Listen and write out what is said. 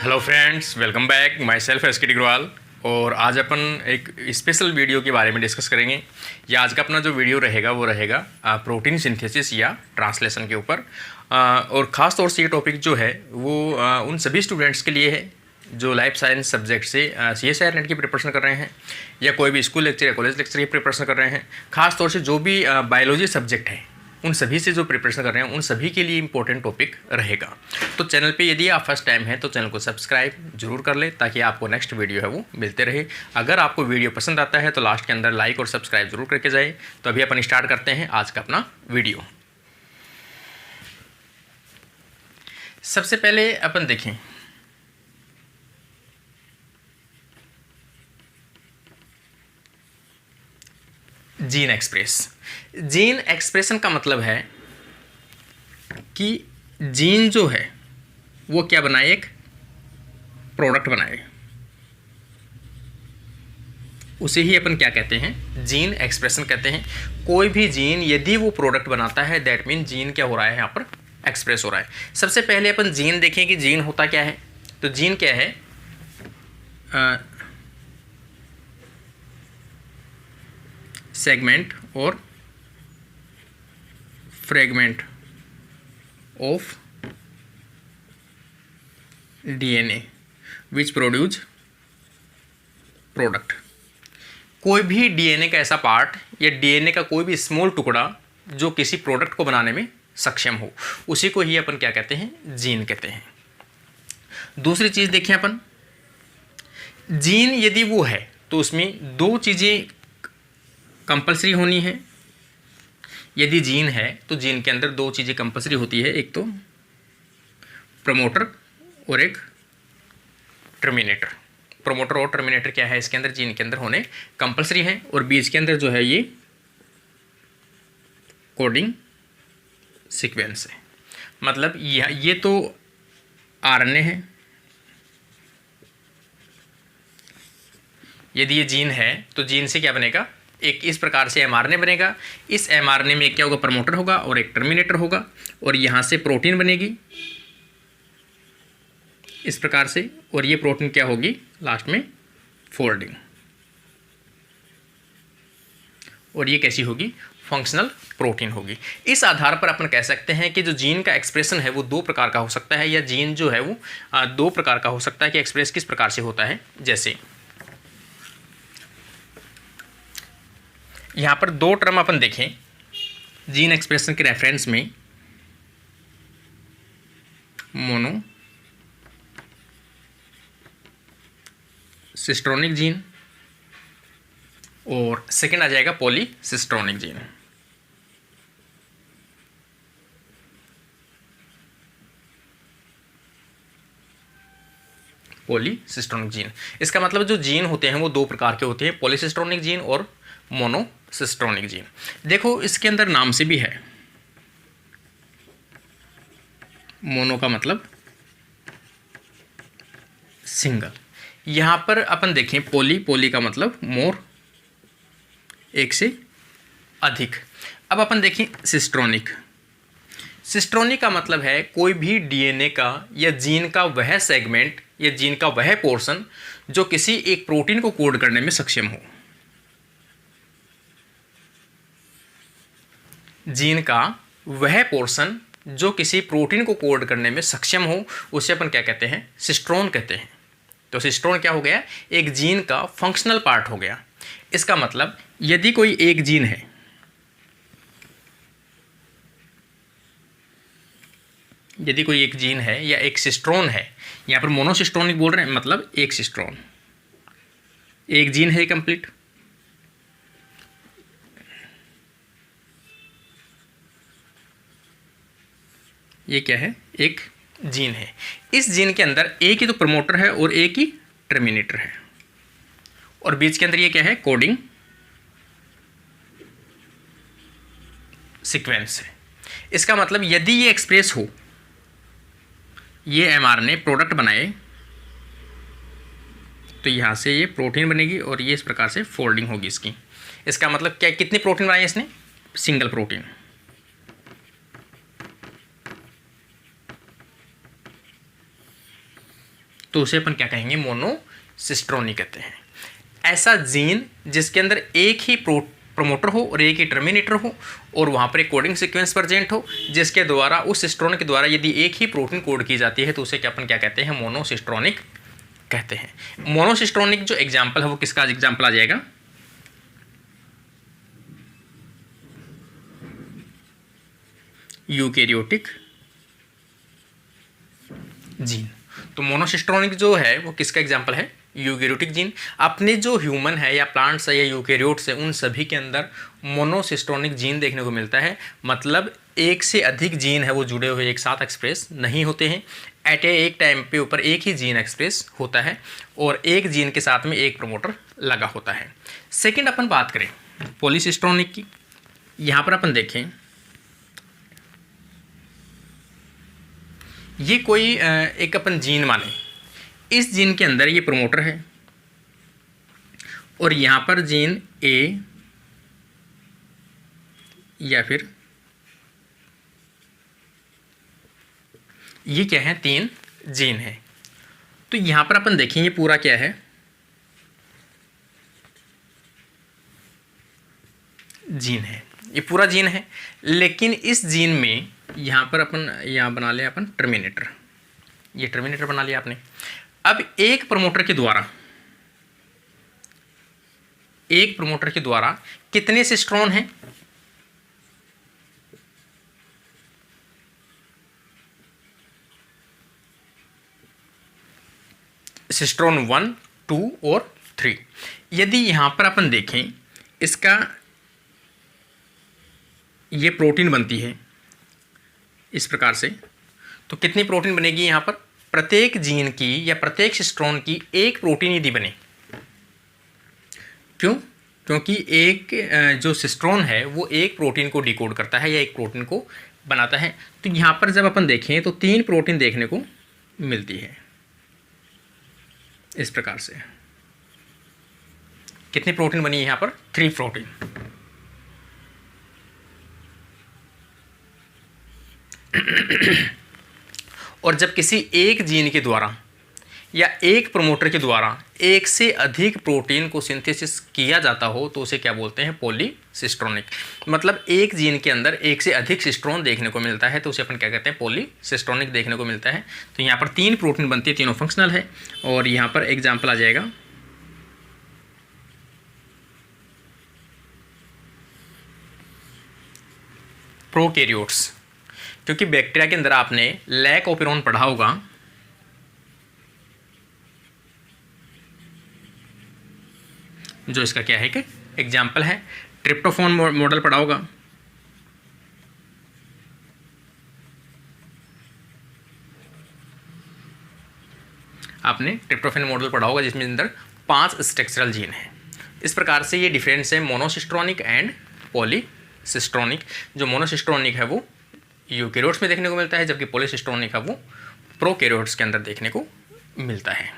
Hello friends, welcome back. My self S के डिग्रवाल। और आज अपन एक स्पेशल वीडियो के बारे में डिस्कस करेंगे। या आज का अपना जो वीडियो रहेगा वो रहेगा प्रोटीन सिंथेसिस या ट्रांसलेशन के ऊपर। और ख़ास तौर से ये टॉपिक जो है वो उन सभी स्टूडेंट्स के लिए है जो लाइफ साइंस सब्जेक्ट से CSIR नेट की प्रिपरेशन कर रहे हैं, या कोई भी स्कूल लेक्चर या कॉलेज लेक्चर की प्रिपरेशन कर रहे हैं। ख़ास तौर से जो भी बायोलॉजी सब्जेक्ट है उन सभी से जो प्रिपरेशन कर रहे हैं उन सभी के लिए इंपॉर्टेंट टॉपिक रहेगा। तो चैनल पे यदि आप फर्स्ट टाइम हैं तो चैनल को सब्सक्राइब जरूर कर लें ताकि आपको नेक्स्ट वीडियो है वो मिलते रहे। अगर आपको वीडियो पसंद आता है तो लास्ट के अंदर लाइक और सब्सक्राइब जरूर करके जाए। तो अभी अपन स्टार्ट करते हैं आज का अपना वीडियो। सबसे पहले अपन देखें जीन एक्सप्रेस। जीन एक्सप्रेशन का मतलब है कि जीन जो है वो क्या बनाए, एक प्रोडक्ट बनाए, उसे ही अपन क्या कहते हैं, जीन एक्सप्रेशन कहते हैं। कोई भी जीन यदि वो प्रोडक्ट बनाता है दैट मीन जीन क्या हो रहा है, यहाँ पर एक्सप्रेस हो रहा है। सबसे पहले अपन जीन देखें कि जीन होता क्या है। तो जीन क्या है, सेगमेंट और fragment of DNA which produce product. कोई भी DNA का ऐसा पार्ट या DNA का कोई भी स्मॉल टुकड़ा जो किसी प्रोडक्ट को बनाने में सक्षम हो, उसी को ही अपन क्या कहते हैं, जीन कहते हैं। दूसरी चीज़ देखें अपन, जीन यदि वो है तो उसमें दो चीज़ें कंपलसरी होनी है। यदि जीन है तो जीन के अंदर दो चीज़ें कंपलसरी होती है, एक तो प्रमोटर और एक टर्मिनेटर। प्रमोटर और टर्मिनेटर क्या है इसके अंदर, जीन के अंदर होने कंपलसरी है। और बीच के अंदर जो है ये कोडिंग सीक्वेंस है। मतलब ये तो RNA है। यदि ये जीन है तो जीन से क्या बनेगा, एक इस प्रकार से mRNA बनेगा। इस mRNA में क्या होगा, प्रमोटर होगा और एक टर्मिनेटर होगा। और यहाँ से प्रोटीन बनेगी इस प्रकार से, और ये प्रोटीन क्या होगी लास्ट में, फोल्डिंग। और ये कैसी होगी, फंक्शनल प्रोटीन होगी। इस आधार पर अपन कह सकते हैं कि जो जीन का एक्सप्रेशन है वो दो प्रकार का हो सकता है, या जीन जो है वो दो प्रकार का हो सकता है कि एक्सप्रेस किस प्रकार से होता है। जैसे यहाँ पर दो टर्म अपन देखें जीन एक्सप्रेशन के रेफरेंस में, मोनो सिस्ट्रोनिक जीन और सेकंड आ जाएगा पॉलीसिस्ट्रोनिक जीन। पॉलीसिस्ट्रोनिक जीन, इसका मतलब जो जीन होते हैं वो दो प्रकार के होते हैं, पॉलीसिस्ट्रोनिक जीन और मोनोसिस्ट्रोनिक जीन। देखो इसके अंदर नाम से भी है, मोनो का मतलब सिंगल। यहां पर अपन देखें पॉली का मतलब मोर, एक से अधिक। अब अपन देखें सिस्ट्रोनिक। सिस्ट्रोनिक का मतलब है कोई भी DNA का या जीन का वह सेगमेंट या जीन का वह पोर्शन जो किसी एक प्रोटीन को कोड करने में सक्षम हो। जीन का वह पोर्शन जो किसी प्रोटीन को कोड करने में सक्षम हो, उसे अपन क्या कहते हैं, सिस्ट्रोन कहते हैं। तो सिस्ट्रोन क्या हो गया, एक जीन का फंक्शनल पार्ट हो गया। इसका मतलब यदि कोई एक जीन है, यदि कोई एक जीन है या एक सिस्ट्रोन है, यहां पर मोनोसिस्ट्रोनिक बोल रहे हैं, मतलब एक सिस्ट्रोन, एक जीन है कंप्लीट। ये क्या है, एक जीन है। इस जीन के अंदर एक ही तो प्रमोटर है और एक ही टर्मिनेटर है, और बीच के अंदर ये क्या है, कोडिंग सीक्वेंस है। इसका मतलब यदि ये एक्सप्रेस हो, ये mRNA प्रोडक्ट बनाए, तो यहां से ये प्रोटीन बनेगी और ये इस प्रकार से फोल्डिंग होगी इसकी। इसका मतलब क्या, कितने प्रोटीन बनाए इसने, सिंगल प्रोटीन। तो उसे अपन क्या कहेंगे, मोनोसिस्ट्रोनिक कहते हैं। ऐसा जीन जिसके अंदर एक ही प्रमोटर हो और एक ही टर्मिनेटर हो और वहाँ पर एक कोडिंग सीक्वेंस प्रेजेंट हो, जिसके द्वारा उस सिस्ट्रोन के द्वारा यदि एक ही प्रोटीन कोड की जाती है तो उसे क्या अपन क्या कहते हैं, मोनोसिस्ट्रोनिक कहते हैं। मोनोसिस्ट्रोनिक जो एग्जाम्पल है वो किसका एग्जाम्पल आ जाएगा, यूकेरियोटिक जीन। तो मोनोसिस्ट्रोनिक जो है वो किसका एग्जाम्पल है, यूकेरियोटिक जीन। अपने जो ह्यूमन है या प्लांट्स है या यूकेरियोट्स है उन सभी के अंदर मोनोसिस्ट्रोनिक जीन देखने को मिलता है। मतलब एक से अधिक जीन है वो जुड़े हुए एक साथ एक्सप्रेस नहीं होते हैं। एट एक टाइम पे ऊपर एक ही जीन एक्सप्रेस होता है और एक जीन के साथ में एक प्रमोटर लगा होता है। सेकंड अपन बात करें पॉलीसिस्ट्रोनिक की। यहाँ पर अपन देखें ये कोई एक अपन जीन माने, इस जीन के अंदर ये प्रमोटर है और यहाँ पर जीन ए या फिर ये क्या है, 3 जीन है। तो यहाँ पर अपन देखें ये पूरा क्या है, जीन है, ये पूरा जीन है। लेकिन इस जीन में यहाँ पर अपन यहाँ बना लिया अपन टर्मिनेटर, ये टर्मिनेटर बना लिया आपने। अब एक प्रमोटर के द्वारा कितने सिस्ट्रोन हैं, सिस्ट्रोन 1, 2 और 3। यदि यहाँ पर अपन देखें इसका ये प्रोटीन बनती है इस प्रकार से, तो कितनी प्रोटीन बनेगी यहाँ पर, प्रत्येक जीन की या प्रत्येक सिस्ट्रोन की एक प्रोटीन यदि बने। क्यों, क्योंकि एक जो सिस्ट्रोन है वो एक प्रोटीन को डिकोड करता है या एक प्रोटीन को बनाता है। तो यहाँ पर जब अपन देखें तो 3 प्रोटीन देखने को मिलती है इस प्रकार से। कितनी प्रोटीन बनी है यहाँ पर, 3 प्रोटीन। और जब किसी एक जीन के द्वारा या एक प्रमोटर के द्वारा एक से अधिक प्रोटीन को सिंथेसिस किया जाता हो तो उसे क्या बोलते हैं, पॉलीसिस्ट्रोनिक। मतलब एक जीन के अंदर एक से अधिक सिस्ट्रोन देखने को मिलता है तो उसे अपन क्या कहते हैं, पॉलीसिस्ट्रोनिक देखने को मिलता है। तो यहाँ पर 3 प्रोटीन बनती है, तीनों फंक्शनल है। और यहाँ पर एग्जाम्पल आ जाएगा प्रोकैरियोट्स, क्योंकि बैक्टीरिया के अंदर आपने लैक ओपेरॉन पढ़ा होगा। जो इसका क्या है कि एग्जाम्पल है, ट्रिप्टोफान मॉडल पढ़ा होगा। आपने ट्रिप्टोफान मॉडल पढ़ा होगा जिसमें अंदर 5 स्ट्रक्चरल जीन है। इस प्रकार से ये डिफरेंस है मोनोसिस्ट्रोनिक एंड पॉलीसिस्ट्रोनिक। जो मोनोसिस्ट्रोनिक है वो यूकेरियोट्स में देखने को मिलता है, जबकि पॉलीसिस्ट्रोनिक है वो प्रोकैरियोट्स के अंदर देखने को मिलता है।